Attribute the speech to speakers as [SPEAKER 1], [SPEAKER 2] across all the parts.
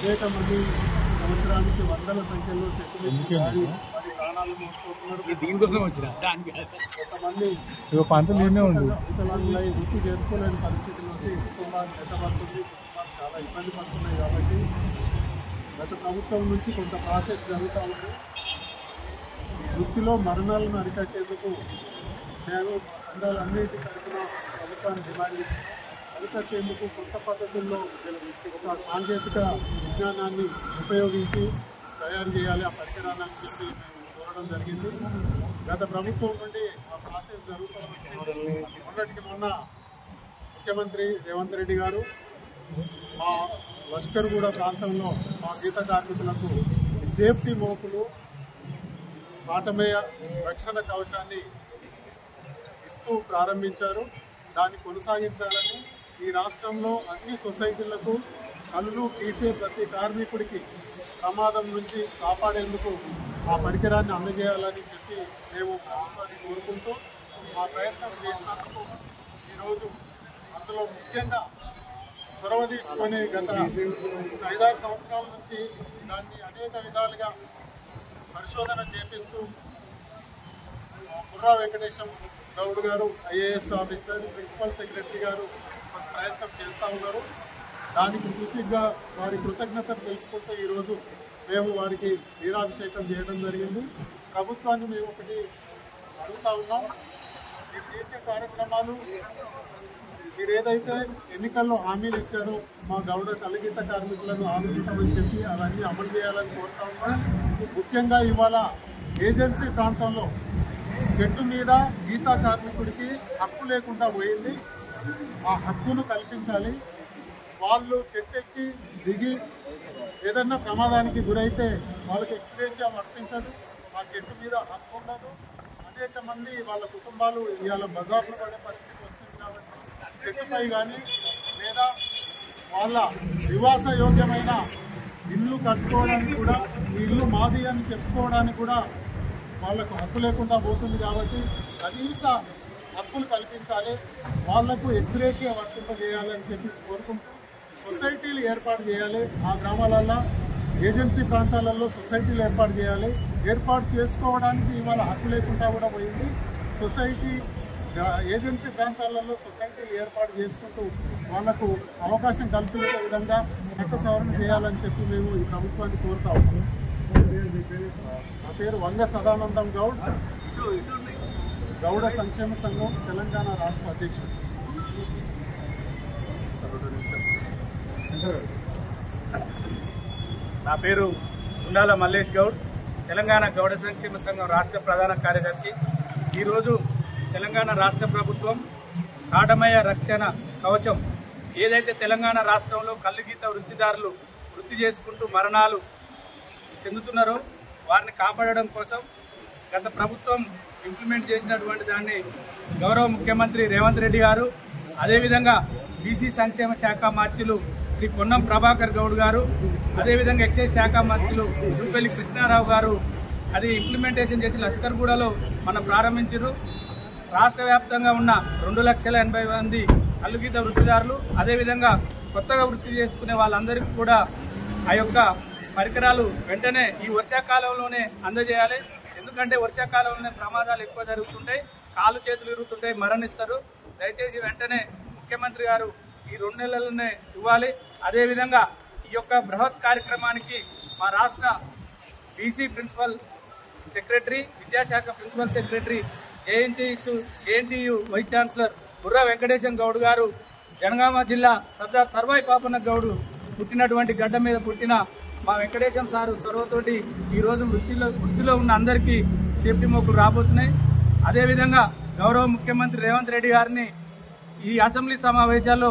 [SPEAKER 1] అనేక మంది సంవత్సరానికి వందల సంఖ్యలో చెట్లు వారి ప్రాణాలు మోసుకుంటున్నారు.
[SPEAKER 2] దీనికోసం వచ్చిన
[SPEAKER 1] కొంతమంది వృత్తి చేసుకోలేని పరిస్థితుల్లోకి కుటుంబాలు నెట్టబడుతుంది. కుటుంబాలు చాలా ఇబ్బంది పడుతున్నాయి. కాబట్టి గత ప్రభుత్వం నుంచి కొంత ప్రాసెస్ జరుగుతూ ఉంది. వృత్తిలో మరణాలను అరికట్టేందుకు నేను సంఘాలన్నిటి తరఫున ప్రభుత్వాన్ని డిమాండ్ అరికట్టేందుకు కొత్త పద్ధతుల్లో ఒక సాంకేతిక విజ్ఞానాన్ని ఉపయోగించి తయారు చేయాలి ఆ పరికరాన్ని అని చెప్పి మేము కోరడం జరిగింది. గత ప్రభుత్వం నుండి ఆ ప్రాసెస్ జరుగుతున్న మొన్నటికి మొన్న ముఖ్యమంత్రి రేవంత్ రెడ్డి గారు మా లష్కర్గూడ ప్రాంతంలో మా గీత కార్మికులకు సేఫ్టీ మోపులు ఆటమేయ రక్షణ కవచాన్ని ఇస్తూ ప్రారంభించారు. దాన్ని కొనసాగించాలని ఈ రాష్ట్రంలో అన్ని సొసైటీలకు కళ్ళు తీసే ప్రతి కార్మికుడికి ప్రమాదం నుంచి కాపాడేందుకు ఆ పరికరాన్ని అందజేయాలని చెప్పి మేము ప్రభుత్వాన్ని కోరుకుంటూ మా ప్రయత్నం చేసినందుకు ఈరోజు అందులో ముఖ్యంగా చొరవ తీసుకొని గత 5-6 సంవత్సరాల నుంచి దాన్ని అనేక విధాలుగా పరిశోధన చేపిస్తూ బుర్రా వెంకటేశం గౌడ్ గారు ఐఏఎస్ ఆఫీసర్, ప్రిన్సిపల్ సెక్రటరీ గారు ప్రయత్నం చేస్తూ ఉన్నారు. దానికి సూచిగా వారి కృతజ్ఞతలు తెలుసుకుంటూ ఈరోజు మేము వారికి వీరాభిషేకం చేయడం జరిగింది. ప్రభుత్వాన్ని మేము ఒకటి అడుగుతా ఉన్నాం. మీరు చేసే కార్యక్రమాలు మీరు ఏదైతే ఎన్నికల్లో హామీలు ఇచ్చారో మా గౌడ కలగీత కార్మికులను ఆదుకుంటామని చెప్పి అవన్నీ అమలు చేయాలని కోరుతా ఉన్నాం. ముఖ్యంగా ఇవాళ ఏజెన్సీ ప్రాంతంలో చెట్టు మీద గీతా కార్మికుడికి హక్కు లేకుండా పోయింది. ఆ హక్కును కల్పించాలి. వాళ్ళు చెట్టెక్కి దిగి ఏదన్నా ప్రమాదానికి గురైతే వాళ్ళకి ఎక్స్‌గ్రేషియా వర్తించదు. ఆ చెట్టు మీద హక్కు ఉండదు. అనేక మంది వాళ్ళ కుటుంబాలు ఇవాళ బజార్లు పడే పరిస్థితి వస్తుంది. కాబట్టి చెట్టుపై కానీ లేదా వాళ్ళ నివాస యోగ్యమైన ఇల్లు కట్టుకోవడానికి కూడా ఈ ఇల్లు మాది అని చెప్పుకోవడానికి కూడా వాళ్లకు హక్కు లేకుండా పోతుంది. కాబట్టి కనీస హక్కులు కల్పించాలి. వాళ్లకు ఎక్స్‌గ్రేషియా వర్తింపజేయాలని చెప్పి కోరుకుంటూ సొసైటీలు ఏర్పాటు చేయాలి. ఆ గ్రామాలలో ఏజెన్సీ ప్రాంతాలలో సొసైటీలు ఏర్పాటు చేయాలి. ఏర్పాటు చేసుకోవడానికి ఇవాళ హక్కు లేకుండా కూడా పోయింది. సొసైటీ ఏజెన్సీ ప్రాంతాలలో సొసైటీలు ఏర్పాటు చేసుకుంటూ వాళ్లకు అవకాశం కల్పించే విధంగా చట్ట సవరణ చేయాలని చెప్పి మేము ఈ ప్రభుత్వాన్ని కోరుతా ఉన్నాం. నా పేరు వంగ సదానందం గౌడ్, గౌడ సంక్షేమ సంఘం తెలంగాణ రాష్ట్ర అధ్యక్షుడు.
[SPEAKER 2] నా పేరు ఉండాల మల్లేష్ గౌడ్, తెలంగాణ గౌడ సంక్షేమ సంఘం రాష్ట్ర ప్రధాన కార్యదర్శి. ఈరోజు తెలంగాణ రాష్ట్ర ప్రభుత్వం కాటమయ రక్షణ కవచం ఏదైతే తెలంగాణ రాష్ట్రంలో కల్లుగీత వృత్తిదారులు వృత్తి చేసుకుంటూ మరణాలు చెందుతున్నారో వారిని కాపాడడం కోసం గత ప్రభుత్వం ఇంప్లిమెంట్ చేసినటువంటి దాన్ని గౌరవ ముఖ్యమంత్రి రేవంత్ రెడ్డి గారు, అదేవిధంగా బీసీ సంక్షేమ శాఖ మంత్రులు శ్రీ పొన్నం ప్రభాకర్ గౌడ్ గారు, అదేవిధంగా ఎక్సైజ్ శాఖ మంత్రులు జూపల్లి కృష్ణారావు గారు అది ఇంప్లిమెంటేషన్ చేసి లష్కర్గూడలో మనం ప్రారంభించారు. రాష్ట్ర వ్యాప్తంగా ఉన్న 2,80,000 మంది కల్లుగీత వృత్తిదారులు, అదేవిధంగా కొత్తగా వృత్తి చేసుకునే వాళ్ళందరికీ కూడా ఆ యొక్క పరికరాలు వెంటనే ఈ వర్షాకాలంలోనే అందజేయాలి. ఎందుకంటే వర్షాకాలంలోనే ప్రమాదాలు ఎక్కువ జరుగుతుంటాయి, కాళ్ళు చేతులు ఇరుగుతుంటాయి, మరణిస్తారు. దయచేసి వెంటనే ముఖ్యమంత్రి గారు ఈ 2 నెలలనే ఇవ్వాలి. అదేవిధంగా ఈ యొక్క బృహత్ కార్యక్రమానికి మా రాష్ట్ర బీసీ ప్రిన్సిపల్ సెక్రటరీ, విద్యాశాఖ principal secretary, JNTU vice chancellor Burra Venkatesham Goud గారు, జనగామ జిల్లా సర్దార్ సర్వాయి పాపన్న గౌడ్ పుట్టినటువంటి గడ్డ మీద పుట్టిన మా వెంకటేశం సారు చొరవతోటి ఈరోజు వృత్తిలో ఉన్న అందరికీ సేఫ్టీ మోకులు రాబోతున్నాయి. అదేవిధంగా గౌరవ ముఖ్యమంత్రి రేవంత్ రెడ్డి గారిని ఈ అసెంబ్లీ సమావేశాల్లో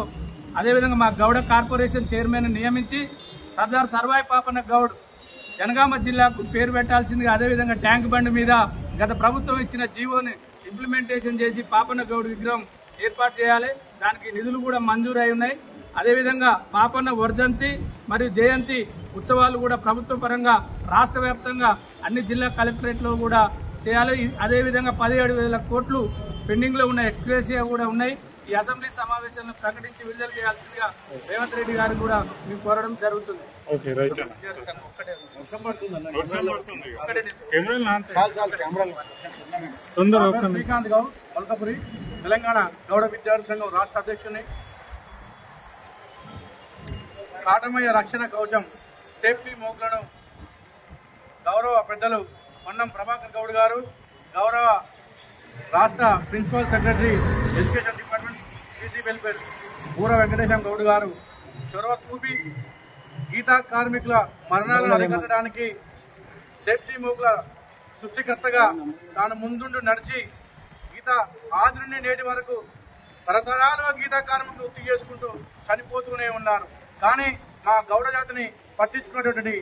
[SPEAKER 2] అదేవిధంగా మా గౌడ కార్పొరేషన్ చైర్మన్ నియమించి సర్దార్ సర్వాయి పాపన్న గౌడ్ జనగామ జిల్లాకు పేరు పెట్టాల్సిందిగా, అదేవిధంగా ట్యాంక్ బండ్ మీద గత ప్రభుత్వం ఇచ్చిన జీవోని ఇంప్లిమెంటేషన్ చేసి పాపన్న గౌడ్ విగ్రహం ఏర్పాటు చేయాలి. దానికి నిధులు కూడా మంజూరై ఉన్నాయి. అదేవిధంగా పాపన్న వర్ధంతి మరియు జయంతి ఉత్సవాలు కూడా ప్రభుత్వ పరంగా రాష్ట్ర వ్యాప్తంగా అన్ని జిల్లా కలెక్టరేట్లో కూడా చేయాలి. అదేవిధంగా 17,000 కోట్లు పెండింగ్లో ఉన్న ఎక్స్‌గ్రేషియా కూడా ఉన్నాయి. ఈ అసెంబ్లీ సమావేశాలను ప్రకటించి విడుదల చేయాల్సిందిగా రేవంత్ రెడ్డి గారు కూడా మేము కోరడం జరుగుతుంది.
[SPEAKER 1] శ్రీకాంత్ గౌడ్ మల్కపురి, తెలంగాణ గౌడ విద్యార్థి సంఘం రాష్ట్ర అధ్యక్షుని. కాటమయ్య రక్షణ కవచం సేఫ్టీ మోకులను గౌరవ పెద్దలు పొన్నం ప్రభాకర్ గౌడ్ గారు, గౌరవ రాష్ట్ర principal secretary education department BC welfare ఊర వెంకటేశం గౌడ్ గారు చొరవ చూపి గీతా కార్మికుల మరణాలను అరికట్టడానికి సేఫ్టీ మోకుల సృష్టికర్తగా తాను ముందుండి నడిచి గీత ఆది నుండి నేటి వరకు తరతరాలుగా గీతా కార్మికులు వృత్తి చేసుకుంటూ చనిపోతూనే ఉన్నారు. కానీ మా గౌడ జాతిని పట్టించుకున్నటువంటి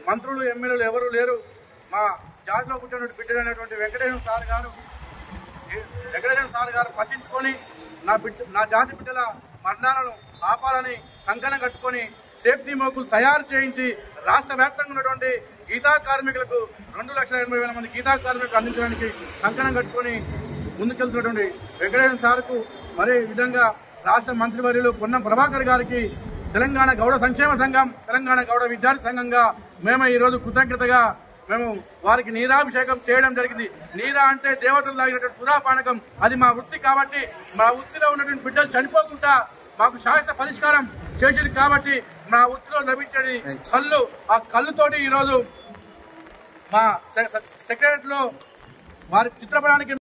[SPEAKER 1] మంత్రులు, ఎమ్మెల్యేలు ఎవరూ లేరు. మా జాతిలో పుట్టినటువంటి బిడ్డలైనటువంటి వెంకటేశ్వర సార్ గారు పట్టించుకొని నా జాతి బిడ్డల మరణాలను ఆపాలని కంకణం కట్టుకొని సేఫ్టీ మోకులు తయారు చేయించి రాష్ట్ర వ్యాప్తంగా ఉన్నటువంటి గీతా కార్మికులకు 2,80,000 మంది గీతా కార్మికులకు అందించడానికి కంకణం కట్టుకొని ముందుకెళ్తున్నటువంటి వెంకటేశ్వర సార్కు మరే విధంగా రాష్ట్ర మంత్రివర్యులు పొన్నం ప్రభాకర్ గారికి తెలంగాణ గౌడ సంక్షేమ సంఘం, తెలంగాణ గౌడ విద్యార్థి సంఘంగా మేము ఈరోజు కృతజ్ఞతగా మేము వారికి నీరాభిషేకం చేయడం జరిగింది. నీరా అంటే దేవతలు తాగినటువంటి సురాపానకం, అది మా వృత్తి కాబట్టి మా వృత్తిలో ఉన్నటువంటి బిడ్డలు చనిపోకుండా మాకు శాశ్వత పరిష్కారం చేసేది కాబట్టి మా వృత్తిలో లభించేది కళ్ళు. ఆ కళ్ళుతోటి ఈరోజు మా సెక్రటరీలో వారి చిత్రపటానికి